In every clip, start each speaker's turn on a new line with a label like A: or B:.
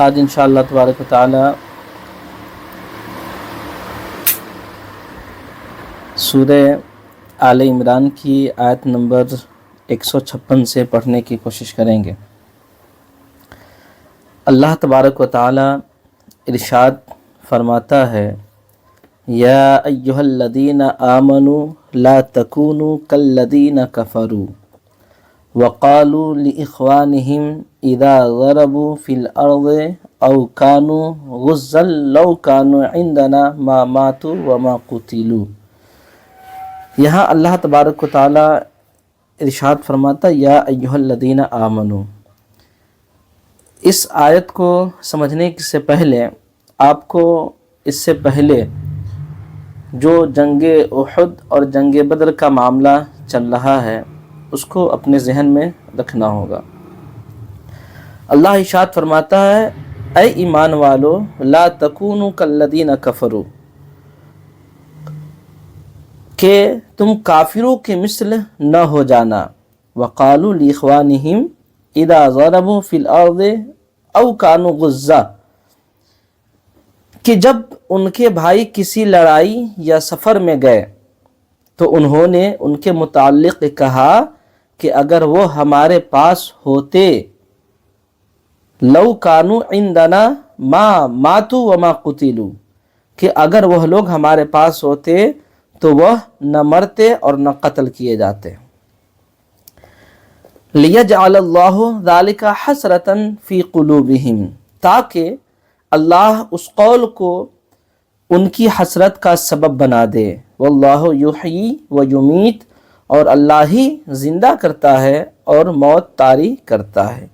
A: آج انشاءاللہ تبارک و تعالی سورہ آل عمران کی آیت نمبر 156 سے پڑھنے کی کوشش کریں گے۔ اللہ تبارک و تعالی ارشاد فرماتا ہے، یا ایھا الذین آمنوا لا تکونوا کالذین کفروا وقالوا لإخوانهم اذا ضربوا في الارض او كانوا غزا لو كانوا عندنا ما ماتوا وما قتلوا۔ یہاں اللہ تبارک و تعالی ارشاد فرماتا یا ایھا الذین آمنوا۔ اس آیت کو سمجھنے سے پہلے آپ کو اس سے پہلے جو جنگ احد اور جنگ بدر کا معاملہ چل رہا ہے اس کو اپنے ذہن میں رکھنا ہوگا۔ اللہ ارشاد فرماتا ہے، اے ایمان والو لا تکونوا کالذین کفروا، کہ تم کافروں کے مثل نہ ہو جانا۔ وقالوا لاخوانہم اذا ضربوا فی الارض او کانوا غزا، کہ جب ان کے بھائی کسی لڑائی یا سفر میں گئے تو انہوں نے ان کے متعلق کہا کہ اگر وہ ہمارے پاس ہوتے، لو کانوا عندنا ما ماتوا وما قتلوا، کہ اگر وہ لوگ ہمارے پاس ہوتے تو وہ نہ مرتے اور نہ قتل کیے جاتے۔ لیجعل اللہ ذلک حسرۃ فی قلوبہم، تاکہ اللہ اس قول کو ان کی حسرت کا سبب بنا دے۔ واللہ یحیی و یمیت، اور اللہ ہی زندہ کرتا ہے اور موت طاری کرتا ہے۔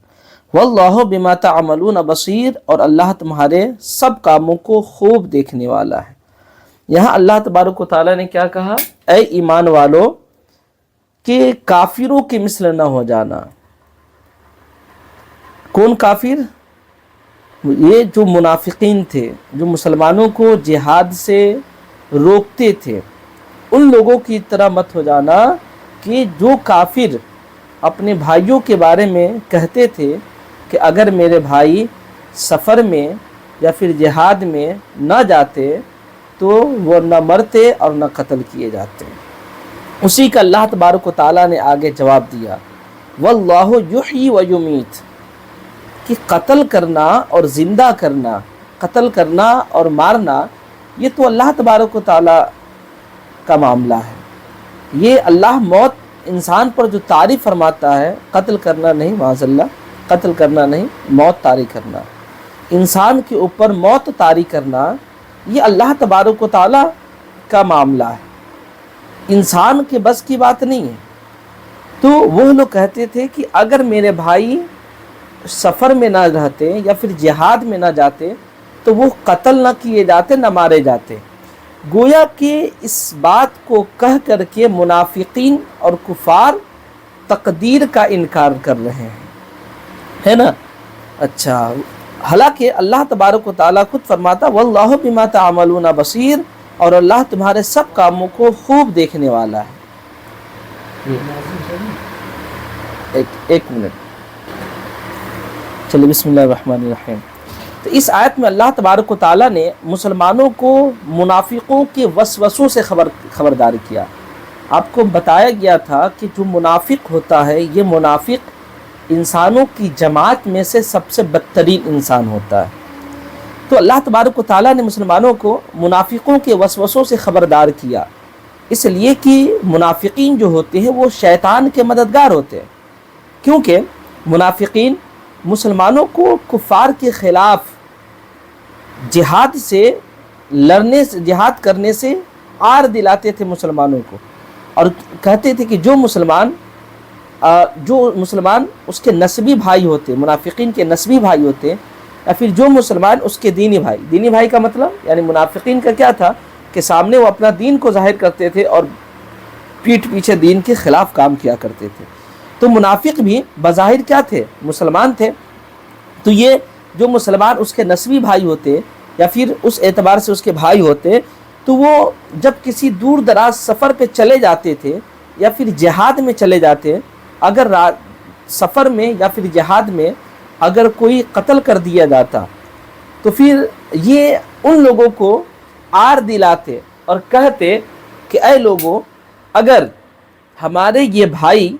A: واللہ بما تعملون بصیر، اور اللہ تمہارے سب کاموں کو خوب دیکھنے والا ہے۔ یہاں اللہ تبارک و تعالیٰ نے کیا کہا؟ اے ایمان والو کہ کافروں کے مثل نہ ہو جانا۔ کون کافر؟ یہ جو منافقین تھے، جو مسلمانوں کو جہاد سے روکتے تھے، ان لوگوں کی طرح مت ہو جانا کہ جو کافر اپنے بھائیوں کے بارے میں کہتے تھے کہ اگر میرے بھائی سفر میں یا پھر جہاد میں نہ جاتے تو وہ نہ مرتے اور نہ قتل کیے جاتے۔ اسی کا اللہ تبارک و تعالیٰ نے آگے جواب دیا، واللہ یحیی و یمیت، کہ قتل کرنا اور زندہ کرنا، قتل کرنا اور مارنا، یہ تو اللہ تبارک و تعالیٰ کا معاملہ ہے۔ یہ اللہ موت انسان پر جو طاری فرماتا ہے، قتل کرنا نہیں، معاذ اللہ، قتل کرنا نہیں، موت طاری کرنا، انسان کے اوپر موت طاری کرنا، یہ اللہ تبارک و تعالیٰ کا معاملہ ہے، انسان کے بس کی بات نہیں ہے۔ تو وہ لوگ کہتے تھے کہ اگر میرے بھائی سفر میں نہ رہتے یا پھر جہاد میں نہ جاتے تو وہ قتل نہ کیے جاتے، نہ مارے جاتے۔ گویا کہ اس بات کو کہہ کر کے منافقین اور کفار تقدیر کا انکار کر رہے ہیں، ہے نا؟ اچھا، حالانکہ اللہ تبارک و تعالیٰ خود فرماتا واللہ بما تعملون بصیر، اور اللہ تمہارے سب کاموں کو خوب دیکھنے والا ہے۔ ایک منٹ، چلیے بسم اللہ الرحمن الرحیم۔ تو اس آیت میں اللہ تبارک و تعالیٰ نے مسلمانوں کو منافقوں کے وسوسوں سے خبردار کیا۔ آپ کو بتایا گیا تھا کہ جو منافق ہوتا ہے، یہ منافق انسانوں کی جماعت میں سے سب سے بدترین انسان ہوتا ہے۔ تو اللہ تبارک و تعالیٰ نے مسلمانوں کو منافقوں کے وسوسوں سے خبردار کیا، اس لیے کہ منافقین جو ہوتے ہیں وہ شیطان کے مددگار ہوتے ہیں، کیونکہ منافقین مسلمانوں کو کفار کے خلاف جہاد سے لڑنے سے، جہاد کرنے سے آر دلاتے تھے مسلمانوں کو، اور کہتے تھے کہ جو مسلمان اس کے نسبی بھائی ہوتے، منافقین کے نسبی بھائی ہوتے، یا پھر جو مسلمان اس کے دینی بھائی کا مطلب یعنی منافقین کا کیا تھا کہ سامنے وہ اپنا دین کو ظاہر کرتے تھے اور پیٹھ پیچھے دین کے خلاف کام کیا کرتے تھے۔ تو منافق بھی بظاہر کیا تھے؟ مسلمان تھے۔ تو یہ جو مسلمان اس کے نسبی بھائی ہوتے یا پھر اس اعتبار سے اس کے بھائی ہوتے، تو وہ جب کسی دور دراز سفر پہ چلے جاتے تھے یا پھر جہاد میں چلے جاتے، اگر سفر میں یا پھر جہاد میں اگر کوئی قتل کر دیا جاتا تو پھر یہ ان لوگوں کو آر دلاتے اور کہتے کہ اے لوگوں، اگر ہمارے یہ بھائی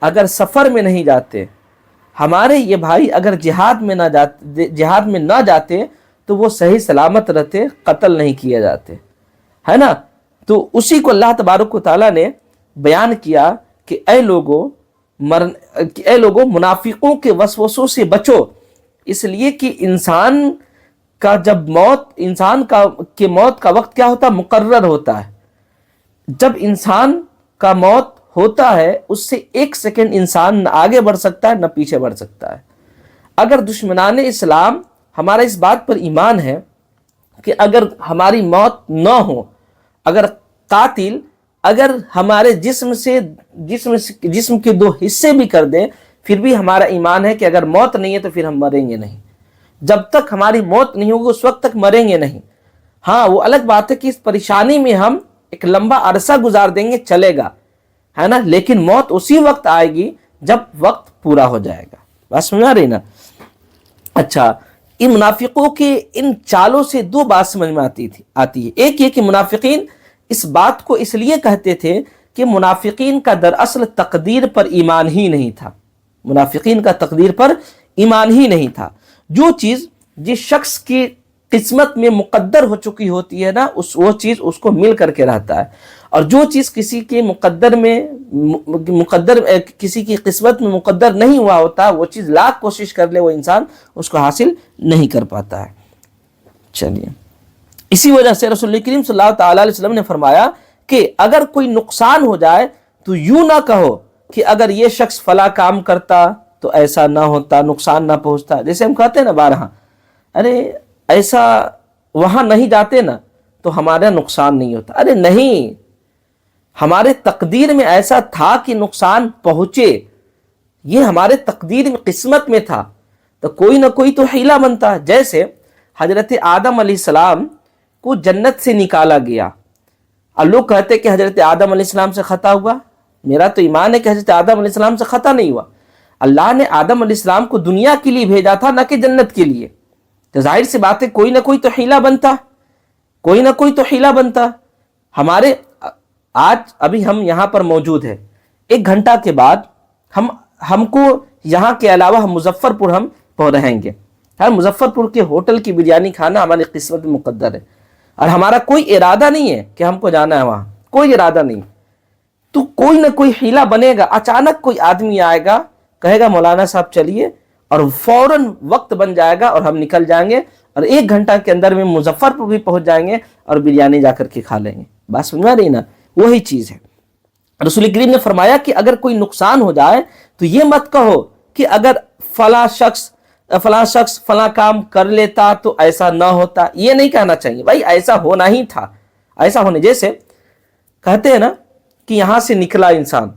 A: اگر سفر میں نہیں جاتے، ہمارے یہ بھائی اگر جہاد میں نہ جاتے تو وہ صحیح سلامت رہتے، قتل نہیں کیے جاتے، ہے نا۔ تو اسی کو اللہ تبارک و تعالیٰ نے بیان کیا کہ اے لوگوں منافقوں کے وسوسوں سے بچو، اس لیے کہ انسان کا جب موت کا وقت کیا ہوتا ہے؟ مقرر ہوتا ہے۔ جب انسان کا موت ہوتا ہے اس سے 1 سیکنڈ انسان نہ آگے بڑھ سکتا ہے نہ پیچھے بڑھ سکتا ہے۔ اگر دشمنان اسلام ہمارا اس بات پر ایمان ہے کہ اگر ہماری موت نہ ہو، اگر قاتل اگر ہمارے جسم کے 2 حصے بھی کر دیں، پھر بھی ہمارا ایمان ہے کہ اگر موت نہیں ہے تو پھر ہم مریں گے نہیں۔ جب تک ہماری موت نہیں ہوگی اس وقت تک مریں گے نہیں۔ ہاں، وہ الگ بات ہے کہ اس پریشانی میں ہم ایک لمبا عرصہ گزار دیں گے، چلے گا، ہے نا، لیکن موت اسی وقت آئے گی جب وقت پورا ہو جائے گا۔ بات سمجھ آ رہی نا؟ اچھا، ان منافقوں کے ان چالوں سے 2 بات سمجھ میں آتی ہے۔ ایک یہ کہ منافقین اس بات کو اس لیے کہتے تھے کہ منافقین کا دراصل تقدیر پر ایمان ہی نہیں تھا، منافقین کا تقدیر پر ایمان ہی نہیں تھا۔ جو چیز جس شخص کی قسمت میں مقدر ہو چکی ہوتی ہے نا، وہ چیز اس کو مل کر کے رہتا ہے، اور جو چیز کسی کی کسی کی قسمت میں مقدر نہیں ہوا ہوتا، وہ چیز لاکھ کوشش کر لے وہ انسان اس کو حاصل نہیں کر پاتا ہے۔ چلیے، اسی وجہ سے رسول کریم صلی اللہ تعالی علیہ وسلم نے فرمایا کہ اگر کوئی نقصان ہو جائے تو یوں نہ کہو کہ اگر یہ شخص فلاں کام کرتا تو ایسا نہ ہوتا، نقصان نہ پہنچتا۔ جیسے ہم کہتے ہیں نا بارہا، ارے ایسا وہاں نہیں جاتے نا تو ہمارا نقصان نہیں ہوتا۔ ارے نہیں، ہمارے تقدیر میں ایسا تھا کہ نقصان پہنچے، یہ ہمارے تقدیر میں قسمت میں تھا، تو کوئی نہ کوئی تو حیلہ بنتا۔ جیسے حضرت آدم علیہ السلام کو جنت سے نکالا گیا، اور لوگ کہتے کہ حضرت آدم علیہ السلام سے خطا ہوا۔ میرا تو ایمان ہے کہ حضرت آدم علیہ السلام سے خطا نہیں ہوا۔ اللہ نے آدم علیہ السلام کو دنیا کے لیے بھیجا تھا، نہ کہ جنت کے لیے۔ تو ظاہر سی بات ہے کوئی نہ کوئی تو حیلہ بنتا، کوئی نہ کوئی تو حیلہ بنتا۔ ہمارے آج ابھی ہم یہاں پر موجود ہیں، 1 گھنٹہ کے بعد ہم کو یہاں کے علاوہ ہم مظفر پور ہم رہیں گے۔ مظفر پور کے ہوٹل کی بریانی کھانا ہماری قسمت میں مقدر ہے، اور ہمارا کوئی ارادہ نہیں ہے کہ ہم کو جانا ہے وہاں، کوئی ارادہ نہیں۔ تو کوئی نہ کوئی حیلہ بنے گا، اچانک کوئی آدمی آئے گا، کہے گا مولانا صاحب چلیے، اور فوراً وقت بن جائے گا اور ہم نکل جائیں گے، اور 1 گھنٹہ کے اندر میں مظفر پور بھی پہنچ جائیں گے اور بریانی جا کر کے کھا لیں گے۔ بات سمجھ میں رہی نا؟ وہی چیز ہے۔ رسول کریم نے فرمایا کہ اگر کوئی نقصان ہو جائے تو یہ مت کہو کہ اگر فلاں شخص فلاں کام کر لیتا تو ایسا نہ ہوتا، یہ نہیں کہنا چاہیے بھائی، ایسا ہونا ہی تھا، ایسا ہونے۔ جیسے کہتے ہیں نا کہ یہاں سے نکلا انسان،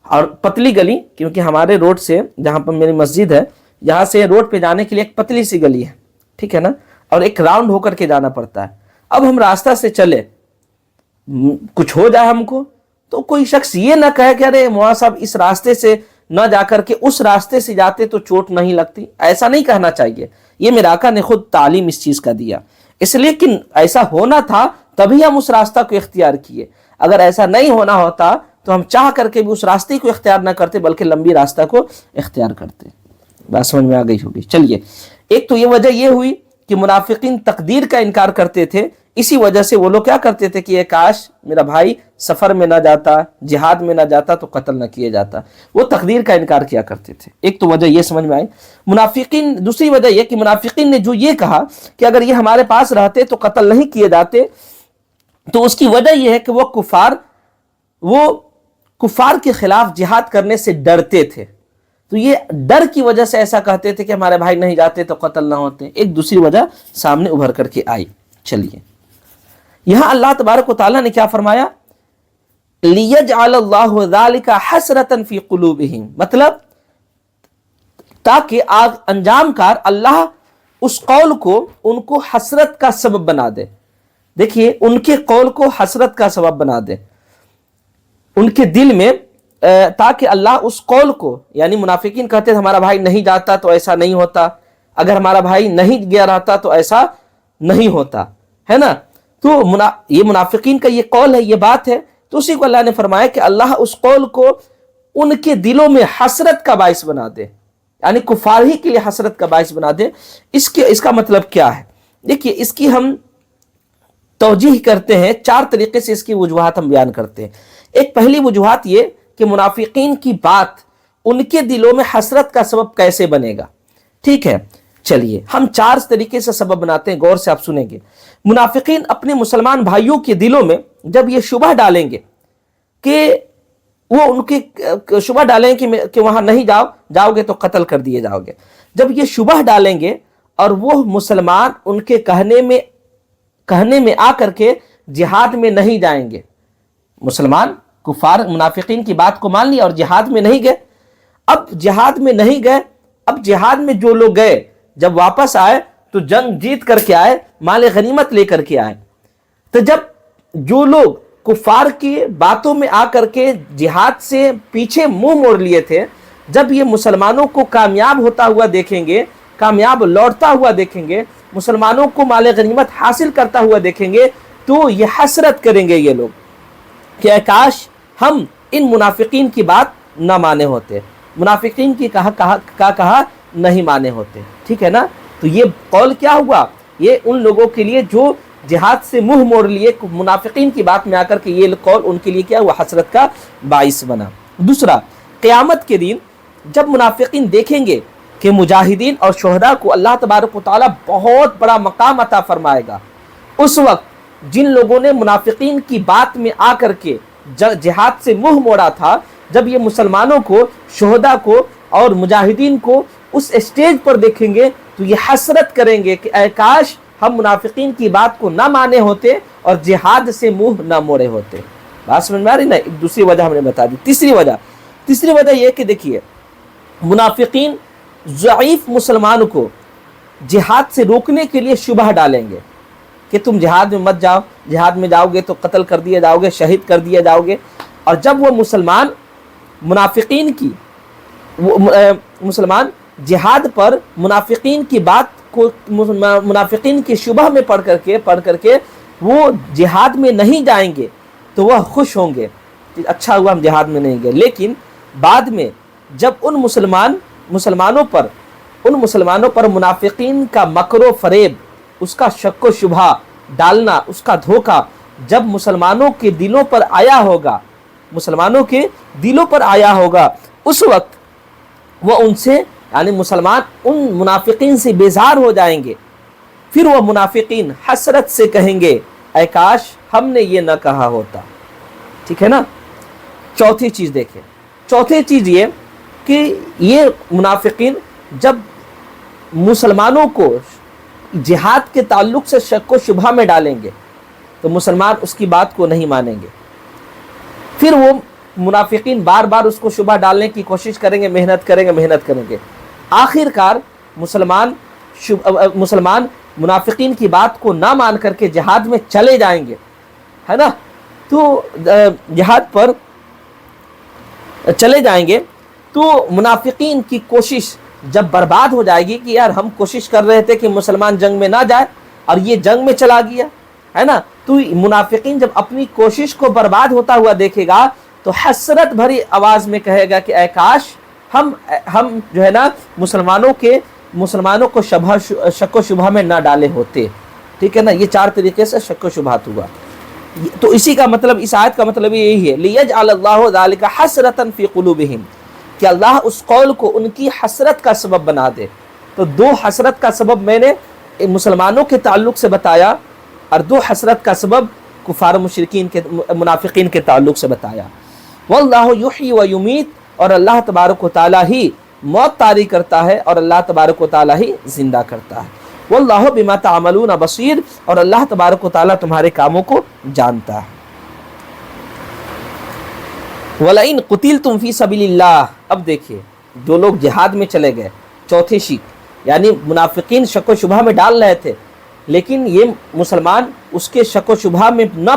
A: اور پتلی گلی، کیونکہ ہمارے روڈ سے جہاں پر میری مسجد ہے، یہاں سے روڈ پہ جانے کے لیے ایک پتلی سی گلی ہے، ٹھیک ہے نا، اور ایک راؤنڈ ہو کر کے جانا پڑتا ہے۔ اب ہم راستہ سے چلے، کچھ ہو جائے ہم کو، تو کوئی شخص یہ نہ کہے کہ ارے مولانا صاحب اس راستے سے نہ جا کر کے اس راستے سے جاتے تو چوٹ نہیں لگتی، ایسا نہیں کہنا چاہیے۔ یہ میرے آقا نے خود تعلیم اس چیز کا دیا، اس لیے کہ ایسا ہونا تھا تبھی ہم اس راستہ کو اختیار کیے۔ اگر ایسا نہیں ہونا ہوتا تو ہم چاہ کر کے بھی اس راستے کو اختیار نہ کرتے، بلکہ لمبی راستہ کو اختیار کرتے۔ بات سمجھ میں آ گئی ہوگی۔ چلیے، ایک تو یہ وجہ یہ ہوئی کہ منافقین تقدیر کا انکار کرتے تھے، اسی وجہ سے وہ لوگ کیا کرتے تھے کہ یہ کاش میرا بھائی سفر میں نہ جاتا، جہاد میں نہ جاتا تو قتل نہ کیا جاتا، وہ تقدیر کا انکار کیا کرتے تھے۔ ایک تو وجہ یہ سمجھ میں آئی منافقین۔ دوسری وجہ یہ کہ منافقین نے جو یہ کہا کہ اگر یہ ہمارے پاس رہتے تو قتل نہیں کیے جاتے، تو اس کی وجہ یہ ہے کہ وہ کفار کے خلاف جہاد کرنے سے ڈرتے تھے، تو یہ ڈر کی وجہ سے ایسا کہتے تھے کہ ہمارے بھائی نہیں جاتے تو قتل نہ ہوتے۔ ایک دوسری وجہ سامنے ابھر کر کے آئی۔ چلیے، یہاں اللہ تبارک و تعالیٰ نے کیا فرمایا؟ لِيَجْعَلَ اللَّهُ ذَلِكَ حَسْرَةً فِي قُلُوبِهِمْ، مطلب تاکہ انجام کار اللہ اس قول کو ان کو حسرت کا سبب بنا دے۔ دیکھیے، ان کے قول کو حسرت کا سبب بنا دے، ان کے دل میں تاکہ اللہ اس قول کو، یعنی منافقین کہتے ہیں ہمارا بھائی نہیں جاتا تو ایسا نہیں ہوتا، اگر ہمارا بھائی نہیں گیا رہتا تو ایسا نہیں ہوتا، ہے نا. تو یہ منافقین کا یہ قول ہے، یہ بات ہے. تو اسی کو اللہ نے فرمایا کہ اللہ اس قول کو ان کے دلوں میں حسرت کا باعث بنا دے، یعنی کفار ہی کے لیے حسرت کا باعث بنا دے. اس کا مطلب کیا ہے؟ دیکھیے اس کی ہم توجیح کرتے ہیں، 4 طریقے سے اس کی وجوہات ہم بیان کرتے ہیں. ایک پہلی وجوہات یہ کہ منافقین کی بات ان کے دلوں میں حسرت کا سبب کیسے بنے گا. ٹھیک ہے، چلیے ہم 4 طریقے سے سبب بناتے ہیں، غور سے آپ سنیں گے. منافقین اپنے مسلمان بھائیوں کے دلوں میں جب یہ شبہ ڈالیں گے کہ وہ ان کے شبہ ڈالیں کہ وہاں نہیں جاؤ گے تو قتل کر دیے جاؤ گے. جب یہ شبہ ڈالیں گے اور وہ مسلمان ان کے کہنے میں آ کر کے جہاد میں نہیں جائیں گے، مسلمان کفار منافقین کی بات کو مان لیا اور جہاد میں نہیں گئے. اب جہاد میں نہیں گئے، اب جہاد میں جو لوگ گئے جب واپس آئے تو جنگ جیت کر کے آئے، مال غنیمت لے کر کے آئے. تو جب جو لوگ کفار کی باتوں میں آ کر کے جہاد سے پیچھے منہ موڑ لیے تھے، جب یہ مسلمانوں کو کامیاب ہوتا ہوا دیکھیں گے، کامیاب لوٹتا ہوا دیکھیں گے، مسلمانوں کو مال غنیمت حاصل کرتا ہوا دیکھیں گے، تو یہ حسرت کریں گے یہ لوگ کہ اے کاش ہم ان منافقین کی بات نہ مانے ہوتے، منافقین کی کہا نہیں مانے ہوتے. ٹھیک ہے نا. تو یہ قول کیا ہوا؟ یہ ان لوگوں کے لیے جو جہاد سے منہ موڑ لیے، منافقین کی بات میں آ کر کے یہ قول ان کے لیے کیا ہوا؟ حسرت کا باعث بنا. دوسرا، قیامت کے دن جب منافقین دیکھیں گے کہ مجاہدین اور شہداء کو اللہ تبارک و تعالیٰ بہت بڑا مقام عطا فرمائے گا، اس وقت جن لوگوں نے منافقین کی بات میں آ کر کے جہاد سے منہ موڑا تھا، جب یہ مسلمانوں کو، شہداء کو اور مجاہدین کو اس اسٹیج پر دیکھیں گے تو یہ حسرت کریں گے کہ اے کاش ہم منافقین کی بات کو نہ مانے ہوتے اور جہاد سے منہ نہ موڑے ہوتے. بات سمجھ میں آ رہی نا؟ ایک دوسری وجہ ہم نے بتا دی. تیسری وجہ یہ کہ دیکھیے منافقین ضعیف مسلمان کو جہاد سے روکنے کے لیے شبہ ڈالیں گے کہ تم جہاد میں مت جاؤ، جہاد میں جاؤ گے تو قتل کر دیے جاؤ گے، شہید کر دیے جاؤ گے. اور جب وہ مسلمان جہاد پر منافقین کی بات کو، منافقین کی شبہ میں پڑھ کر کے وہ جہاد میں نہیں جائیں گے تو وہ خوش ہوں گے کہ اچھا ہوا ہم جہاد میں نہیں گئے. لیکن بعد میں جب ان مسلمانوں پر منافقین کا مکر و فریب، اس کا شک و شبہ ڈالنا، اس کا دھوکہ جب مسلمانوں کے دلوں پر آیا ہوگا، اس وقت وہ ان سے، یعنی مسلمان ان منافقین سے بیزار ہو جائیں گے. پھر وہ منافقین حسرت سے کہیں گے اے کاش ہم نے یہ نہ کہا ہوتا. ٹھیک ہے نا. چوتھی چیز دیکھیں، چوتھی چیز یہ کہ یہ منافقین جب مسلمانوں کو جہاد کے تعلق سے شک و شبہ میں ڈالیں گے تو مسلمان اس کی بات کو نہیں مانیں گے. پھر وہ منافقین بار بار اس کو شبہ ڈالنے کی کوشش کریں گے، محنت کریں گے. آخر کار مسلمان منافقین کی بات کو نہ مان کر کے جہاد میں چلے جائیں گے، ہے نا. تو جہاد پر چلے جائیں گے تو منافقین کی کوشش جب برباد ہو جائے گی کہ یار ہم کوشش کر رہے تھے کہ مسلمان جنگ میں نہ جائے اور یہ جنگ میں چلا گیا، ہے نا. تو منافقین جب اپنی کوشش کو برباد ہوتا ہوا دیکھے گا تو حسرت بھری آواز میں کہے گا کہ اے کاش ہم جو ہے نا مسلمانوں کو شک و شبہ میں نہ ڈالے ہوتے. ٹھیک ہے نا. یہ 4 طریقے سے شک و شبہات ہوا. تو اسی کا مطلب، اس آیت کا مطلب یہی ہے لِيَجْعَلَ اللَّهُ ذَلِكَ حَسْرَةً فِي قُلُوبِهِمْ، کہ اللہ اس قول کو ان کی حسرت کا سبب بنا دے. تو 2 حسرت کا سبب میں نے مسلمانوں کے تعلق سے بتایا اور 2 حسرت کا سبب کفار مشرکین کے، منافقین کے تعلق سے بتایا. واللہ یحیی و یمیت، اور اللہ تبارک و تعالیٰ ہی موت طاری کرتا ہے اور اللہ تبارک و تعالیٰ ہی زندہ کرتا ہے. واللہ بما تعملون بصیر، اور اللہ تبارک و تعالیٰ تمہارے کاموں کو جانتا ہے. وَلَئِن قُتِلْتُمْ فِي سَبِيلِ اللَّهِ، اب دیکھیے جو لوگ جہاد میں چلے گئے، چوتھی شک، یعنی منافقین شک و شبہ میں ڈال رہے تھے لیکن یہ مسلمان اس کے شک و شبہ میں نہ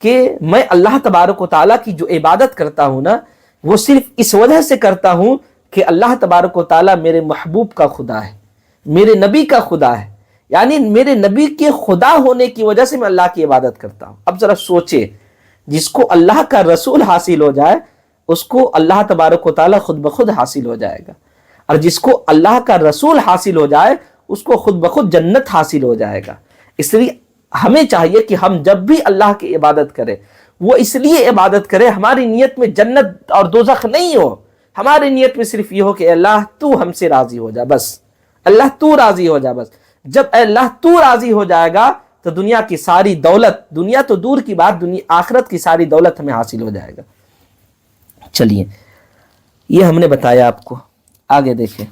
A: کہ میں اللہ تبارک و تعالیٰ کی جو عبادت کرتا ہوں نا وہ صرف اس وجہ سے کرتا ہوں کہ اللہ تبارک و تعالیٰ میرے محبوب کا خدا ہے، میرے نبی کا خدا ہے، یعنی میرے نبی کے خدا ہونے کی وجہ سے میں اللہ کی عبادت کرتا ہوں۔ اب ذرا سوچے، جس کو اللہ کا رسول حاصل ہو جائے اس کو اللہ تبارک و تعالیٰ خود بخود حاصل ہو جائے گا، اور جس کو اللہ کا رسول حاصل ہو جائے اس کو خود بخود جنت حاصل ہو جائے گا۔ اس لیے ہمیں چاہیے کہ ہم جب بھی اللہ کی عبادت کریں وہ اس لیے عبادت کرے ہماری نیت میں جنت اور دوزخ نہیں ہو، ہماری نیت میں صرف یہ ہو کہ اللہ تو ہم سے راضی ہو جا، بس اللہ تو راضی ہو جا بس۔ جب اللہ تو راضی ہو جائے گا تو دنیا کی ساری دولت، دنیا تو دور کی بات، آخرت کی ساری دولت ہمیں حاصل ہو جائے گا۔ چلیے یہ ہم نے بتایا آپ کو، آگے دیکھیں۔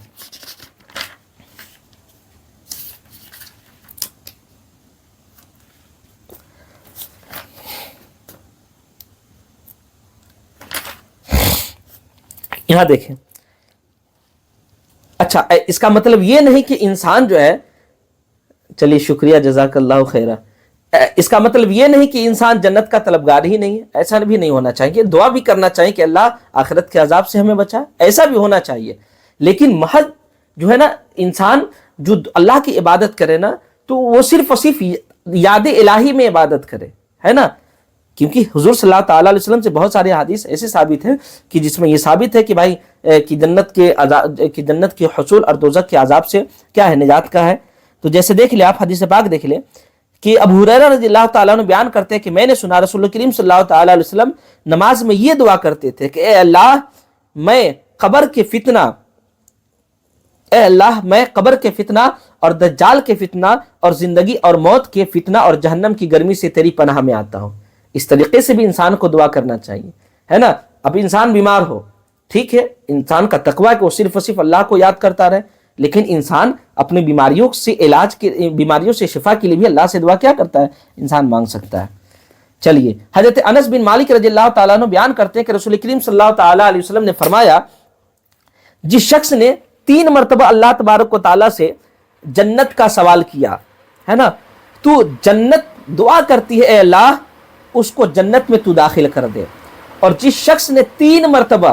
A: یہاں دیکھیں، اچھا اس کا مطلب یہ نہیں کہ انسان جو ہے، چلیے شکریہ جزاک اللہ خیرہ، اس کا مطلب یہ نہیں کہ انسان جنت کا طلبگار ہی نہیں ہے، ایسا بھی نہیں ہونا چاہیے، دعا بھی کرنا چاہیے کہ اللہ آخرت کے عذاب سے ہمیں بچائے، ایسا بھی ہونا چاہیے، لیکن محض جو ہے نا انسان جو اللہ کی عبادت کرے نا تو وہ صرف اور صرف یاد الہی میں عبادت کرے، ہے نا، کیونکہ حضور صلی اللہ تعالیٰ علیہ وسلم سے بہت سارے حدیث ایسے ثابت ہیں کہ جس میں یہ ثابت ہے کہ بھائی کہ جنت کے حصول اور دوزخ کے عذاب سے کیا ہے، نجات کا ہے۔ تو جیسے دیکھ لیں آپ، حدیث پاک دیکھ لیں کہ ابو ہریرہ رضی اللہ تعالیٰ عنہ بیان کرتے ہیں کہ میں نے سنا رسول اللہ کریم صلی اللہ تعالیٰ علیہ وسلم نماز میں یہ دعا کرتے تھے کہ اے اللہ میں قبر کے فتنہ اور دجال کے فتنہ اور زندگی اور موت کے فتنہ اور جہنم کی گرمی سے تیری پناہ میں آتا ہوں۔ اس طریقے سے بھی انسان کو دعا کرنا چاہیے، ہے نا۔ اب انسان بیمار ہو، ٹھیک ہے، انسان کا تقویٰ ہے کہ وہ صرف اور صرف اللہ کو یاد کرتا رہے، لیکن انسان اپنی بیماریوں سے شفا کے لیے بھی اللہ سے دعا کیا کرتا ہے، انسان مانگ سکتا ہے۔ چلیے حضرت انس بن مالک رضی اللہ تعالیٰ عنہ بیان کرتے ہیں کہ رسول کریم صلی اللہ تعالیٰ علیہ وسلم نے فرمایا، جس شخص نے 3 مرتبہ اللہ تبارک و تعالیٰ سے جنت کا سوال کیا ہے نا، تو جنت دعا کرتی ہے اے اللہ اس کو جنت میں تو داخل کر دے، اور جس شخص نے 3 مرتبہ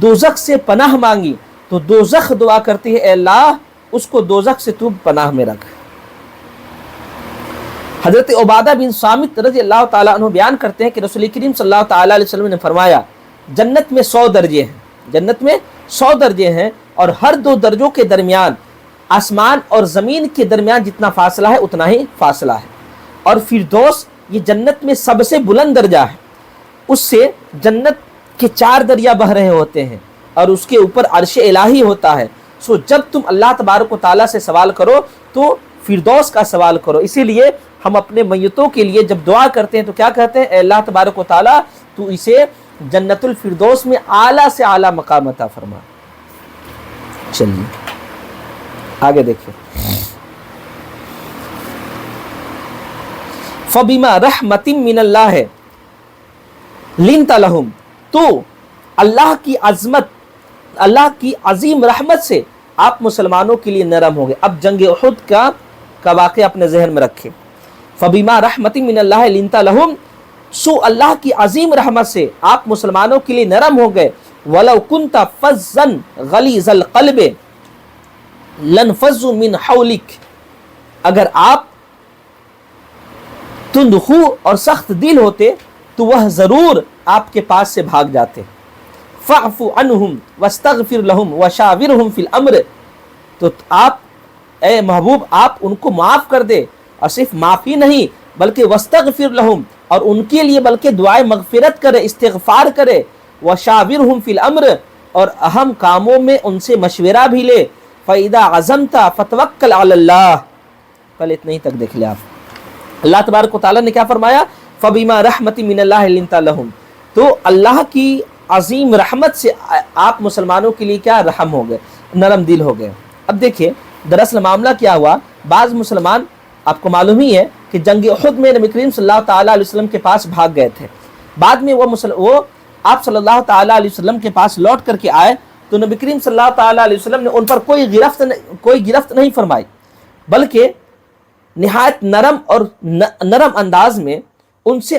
A: دوزخ سے پناہ مانگی تو دوزخ دعا کرتی ہے اے اللہ اس کو دوزخ سے تو پناہ میں رکھ۔ حضرت عبادہ بن صامت رضی اللہ تعالیٰ عنہ بیان کرتے ہیں کہ رسول کریم صلی اللہ تعالیٰ علیہ وسلم نے فرمایا، جنت میں 100 درجے ہیں، جنت میں 100 درجے ہیں، اور ہر 2 درجوں کے درمیان آسمان اور زمین کے درمیان جتنا فاصلہ ہے اتنا ہی فاصلہ ہے، اور فردوس یہ جنت میں سب سے بلند درجہ ہے، اس سے جنت کے 4 دریا بہ رہے ہوتے ہیں، اور اس کے اوپر عرش الہی ہوتا ہے۔ سو جب تم اللہ تبارک و تعالیٰ سے سوال کرو تو فردوس کا سوال کرو۔ اسی لیے ہم اپنے میتوں کے لیے جب دعا کرتے ہیں تو کیا کہتے ہیں، اے اللہ تبارک و تعالیٰ تو اسے جنت الفردوس میں اعلیٰ سے اعلیٰ مقام عطا فرما۔ چلیے آگے دیکھیں، فَبِمَا رَحْمَةٍ مِّنَ اللَّهِ لِنْتَ لَهُمْ، تو اللہ کی عظمت، اللہ کی عظیم رحمت سے آپ مسلمانوں کے لیے نرم ہو گئے۔ اب جنگ احد کا واقعہ اپنے ذہن میں رکھیں، فَبِمَا رَحْمَةٍ مِّنَ اللَّهِ لِنْتَ لَهُمْ، سو اللہ کی عظیم رحمت سے آپ مسلمانوں کے لیے نرم ہو گئے۔ وَلَوْ كُنْتَ فَظًّا غَلِيظَ الْقَلْبِ لَانفَضُّوا مِنْ حَوْلِكَ، اگر آپ تند خو اور سخت دل ہوتے تو وہ ضرور آپ کے پاس سے بھاگ جاتے۔ فَاعْفُ عَنْهُمْ وَاسْتَغْفِرْ لَهُمْ وَشَاوِرْهُمْ فِي الْأَمْرِ، تو آپ اے محبوب آپ ان کو معاف کر دے، اور صرف معافی نہیں بلکہ وَاسْتَغْفِرْ لَهُمْ، اور ان کے لیے بلکہ دعائے مغفرت کرے، استغفار کرے، وَشَاوِرْهُمْ فِي الْأَمْرِ، اور اہم کاموں میں ان سے مشورہ بھی لے۔ فَإِذَا عَزَمْتَ فَتَوَكَّلْ عَلَى اللَّهِ، پہلے اتنے ہی تک دیکھ لیں آپ، اللہ تبارک و تعالیٰ نے کیا فرمایا، فَبِمَا رَحْمَةٍ مِّنَ اللَّهِ لِنْتَ لَهُمْ، تو اللہ کی عظیم رحمت سے آپ مسلمانوں کے لیے کیا رحم ہو گئے، نرم دل ہو گئے۔ اب دیکھیں دراصل معاملہ کیا ہوا، بعض مسلمان آپ کو معلوم ہی ہے کہ جنگ احد میں نبی کریم صلی اللہ تعالیٰ علیہ وسلم کے پاس بھاگ گئے تھے، بعد میں وہ آپ صلی اللہ تعالیٰ علیہ وسلم کے پاس لوٹ کر کے آئے تو نبی کریم صلی اللہ تعالیٰ علیہ وسلم نے ان پر کوئی گرفت نہیں فرمائی، بلکہ نہایت نرم انداز میں ان سے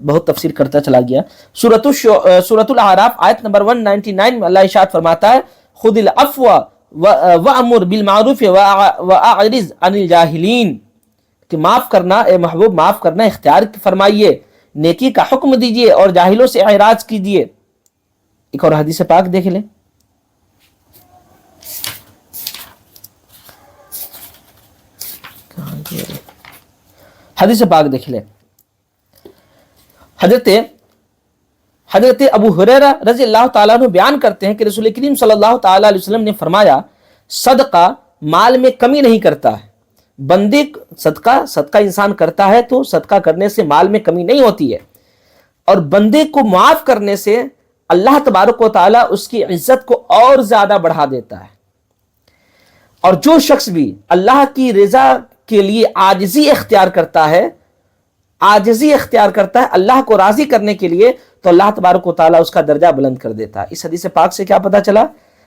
A: بہت تفسیر کرتا چلا گیا. سورۃ الاعراف آیت نمبر 199 میں اللہ ارشاد فرماتا ہے خذ العفو وامر بالمعروف واعرض عن الجاہلین، کہ معاف کرنا، اے محبوب معاف کرنا اختیار فرمائیے، نیکی کا حکم دیجیے اور جاہلوں سے اعراض کیجیے. ایک اور حدیث پاک دیکھ لیں. حدیث پاک دیکھ لیں. حضرت ابو ہریرہ رضی اللہ تعالیٰ عنہ بیان کرتے ہیں کہ رسول کریم صلی اللہ تعالیٰ علیہ وسلم نے فرمایا صدقہ مال میں کمی نہیں کرتا ہے. بندے صدقہ انسان کرتا ہے تو صدقہ کرنے سے مال میں کمی نہیں ہوتی ہے، اور بندے کو معاف کرنے سے اللہ تبارک و تعالیٰ اس کی عزت کو اور زیادہ بڑھا دیتا ہے. اور جو شخص بھی اللہ کی رضا کے لیے عاجزی اختیار کرتا ہے اللہ کو راضی کرنے کے لیے، تو اللہ تبارک و تعالیٰ اس کا درجہ بلند کر دیتا ہے. اس حدیث پاک سے کیا پتا چلا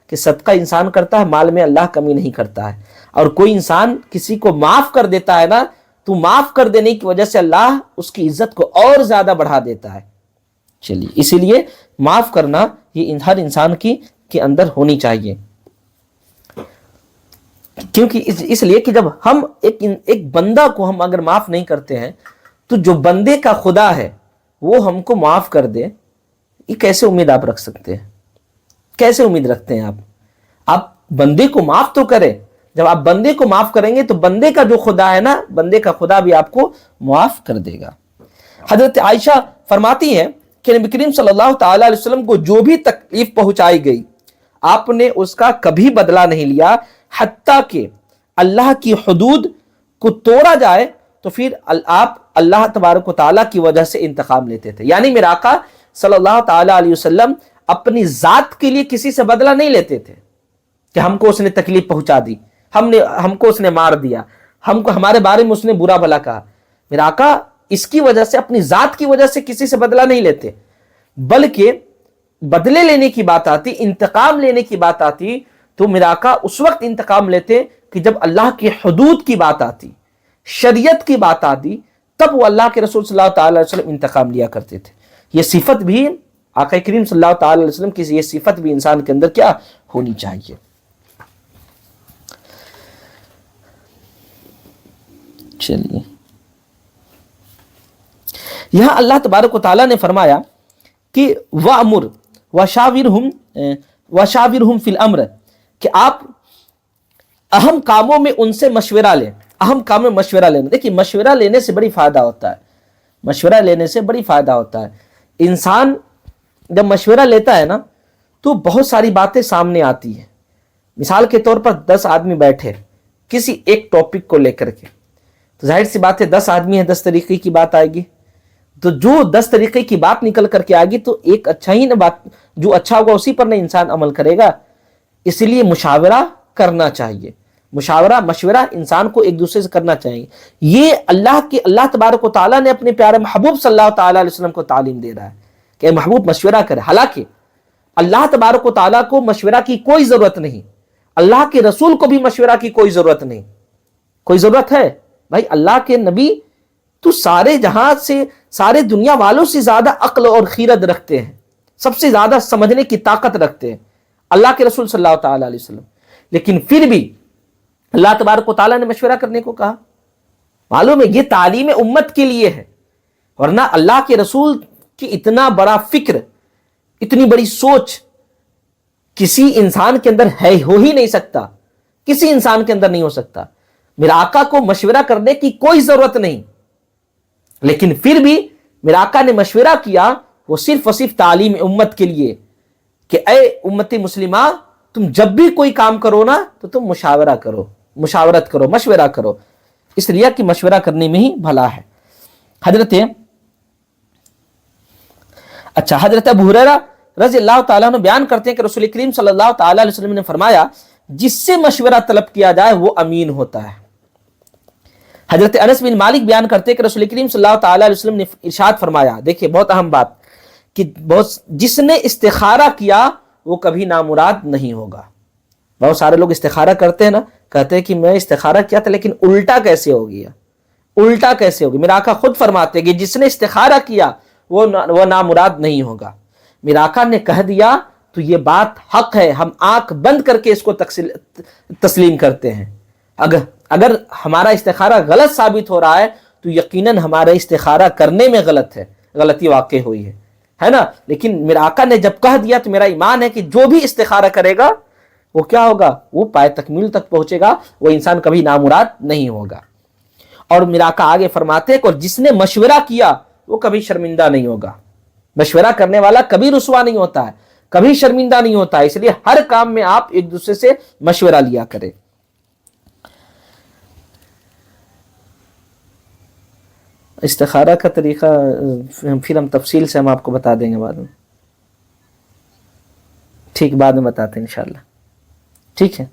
A: کہ صدقہ انسان کرتا ہے، مال میں اللہ کمی نہیں کرتا ہے. اور کوئی انسان کسی کو معاف کر دیتا ہے نا، تو معاف کر دینے کی وجہ سے اللہ اس کی عزت کو اور زیادہ بڑھا دیتا ہے. چلیے، اسی لیے معاف کرنا یہ ہر انسان کے اندر ہونی چاہیے. کیونکہ اس لیے کہ جب ہم ایک بندہ کو ہم اگر معاف نہیں کرتے ہیں تو جو بندے کا خدا ہے وہ ہم کو معاف کر دے، یہ کیسے امید آپ رکھ سکتے ہیں؟ کیسے امید رکھتے ہیں آپ بندے کو معاف تو کریں. جب آپ بندے کو معاف کریں گے تو بندے کا جو خدا ہے نا، بندے کا خدا بھی آپ کو معاف کر دے گا. حضرت عائشہ فرماتی ہیں کہ نبی کریم صلی اللہ تعالی علیہ وسلم کو جو بھی تکلیف پہنچائی گئی آپ نے اس کا کبھی بدلہ نہیں لیا، حتیٰ کہ اللہ کی حدود کو توڑا جائے تو پھر آپ اللہ تبارک و تعالیٰ کی وجہ سے انتقام لیتے تھے. یعنی میرے آقا صلی اللہ تعالی علیہ وسلم اپنی ذات کے لیے کسی سے بدلہ نہیں لیتے تھے کہ ہم کو اس نے تکلیف پہنچا دی، ہم کو اس نے مار دیا، ہمارے بارے میں اس نے برا بھلا کہا. میرا آقا اس کی وجہ سے، اپنی ذات کی وجہ سے کسی سے بدلہ نہیں لیتے، بلکہ بدلے لینے کی بات آتی، انتقام لینے کی بات آتی تو میرا آقا اس وقت انتقام لیتے کہ جب اللہ کی حدود کی بات آتی، شریعت کی بات آتی، تب وہ اللہ کے رسول صلی اللہ تعالی علیہ وسلم انتقام لیا کرتے تھے. یہ صفت بھی آقا کریم صلی اللہ تعالی علیہ وسلم کی یہ صفت بھی انسان کے اندر کیا ہونی چاہیے. چلیے، یہاں اللہ تبارک و تعالیٰ نے فرمایا کہ وَأْمُرْ وَشَاوِرْهُمْ فِي الْأَمْرِ، کہ آپ اہم کاموں میں ان سے مشورہ لیں. اہم کام میں مشورہ لینا، دیکھیے مشورہ لینے سے بڑی فائدہ ہوتا ہے. مشورہ لینے سے بڑی فائدہ ہوتا ہے. انسان جب مشورہ لیتا ہے نا تو بہت ساری باتیں سامنے آتی ہیں. مثال کے طور پر 10 آدمی بیٹھے کسی ایک ٹاپک کو لے کر کے، تو ظاہر سی بات ہے 10 آدمی ہیں، 10 طریقے کی بات آئے گی. تو جو 10 طریقے کی بات نکل کر کے آئے گی تو ایک اچھا ہی نہ بات، جو اچھا ہوگا اسی پر نہ انسان عمل کرے گا. اس لیے مشاورہ کرنا چاہیے. مشورہ انسان کو ایک دوسرے سے کرنا چاہیے. یہ اللہ تبارک و تعالیٰ نے اپنے پیارے محبوب صلی اللہ تعالیٰ علیہ وسلم کو تعلیم دے رہا ہے کہ محبوب مشورہ کرے. حالانکہ اللہ تبارک و تعالیٰ کو مشورہ کی کوئی ضرورت نہیں، اللہ کے رسول کو بھی مشورہ کی کوئی ضرورت نہیں. کوئی ضرورت ہے بھائی؟ اللہ کے نبی تو سارے جہاں سے، سارے دنیا والوں سے زیادہ عقل اور خیرت رکھتے ہیں، سب سے زیادہ سمجھنے کی طاقت رکھتے ہیں اللہ کے رسول صلی اللہ تعالیٰ علیہ وسلم. لیکن پھر بھی اللہ تبارک و تعالیٰ نے مشورہ کرنے کو کہا. معلوم ہے یہ تعلیم امت کے لیے ہے، ورنہ اللہ کے رسول کی اتنا بڑا فکر، اتنی بڑی سوچ کسی انسان کے اندر ہو ہی نہیں سکتا. کسی انسان کے اندر نہیں ہو سکتا. میرے آقا کو مشورہ کرنے کی کوئی ضرورت نہیں، لیکن پھر بھی میرے آقا نے مشورہ کیا، وہ صرف اور صرف تعلیم امت کے لیے کہ اے امت مسلمہ، تم جب بھی کوئی کام کرو نا تو تم مشاورت کرو، مشورہ کرو، اس لیے کہ مشورہ کرنے میں ہی بھلا ہے. حضرت ابو ہریرہ رضی اللہ تعالیٰ عنہ بیان کرتے ہیں کہ رسول کریم صلی اللہ تعالیٰ علیہ وسلم نے فرمایا جس سے مشورہ طلب کیا جائے وہ امین ہوتا ہے. حضرت انس بن مالک بیان کرتے ہیں کہ رسول کریم صلی اللہ تعالیٰ علیہ وسلم نے ارشاد فرمایا، دیکھیے بہت اہم بات، کہ جس نے استخارہ کیا وہ کبھی نامراد نہیں ہوگا. بہت سارے لوگ استخارہ کرتے ہیں نا، کہتے ہیں کہ میں استخارہ کیا تھا لیکن الٹا کیسے ہو گیا، الٹا کیسے ہو گیا. میرا آقا خود فرماتے ہیں کہ جس نے استخارہ کیا وہ نامراد نہیں ہوگا. میرے آقا نے کہہ دیا تو یہ بات حق ہے, ہم آنکھ بند کر کے اس کو تسلیم کرتے ہیں. اگر ہمارا استخارہ غلط ثابت ہو رہا ہے تو یقیناً ہمارا استخارہ کرنے میں غلطی واقع ہوئی ہے نا. لیکن میرے آقا نے جب کہہ دیا تو میرا ایمان ہے کہ جو بھی استخارہ کرے گا وہ کیا ہوگا, وہ پائے تکمیل تک پہنچے گا, وہ انسان کبھی نامراد نہیں ہوگا. اور میرا آقا آگے فرماتے ہیں کہ جس نے مشورہ کیا وہ کبھی شرمندہ نہیں ہوگا. مشورہ کرنے والا کبھی رسوا نہیں ہوتا ہے, کبھی شرمندہ نہیں ہوتا ہے. اس لیے ہر کام میں آپ ایک دوسرے سے مشورہ لیا کریں. استخارہ کا طریقہ پھر ہم تفصیل سے آپ کو بتا دیں گے بعد میں, ٹھیک, بعد میں بتاتے ہیں انشاءاللہ, ٹھیک ہے.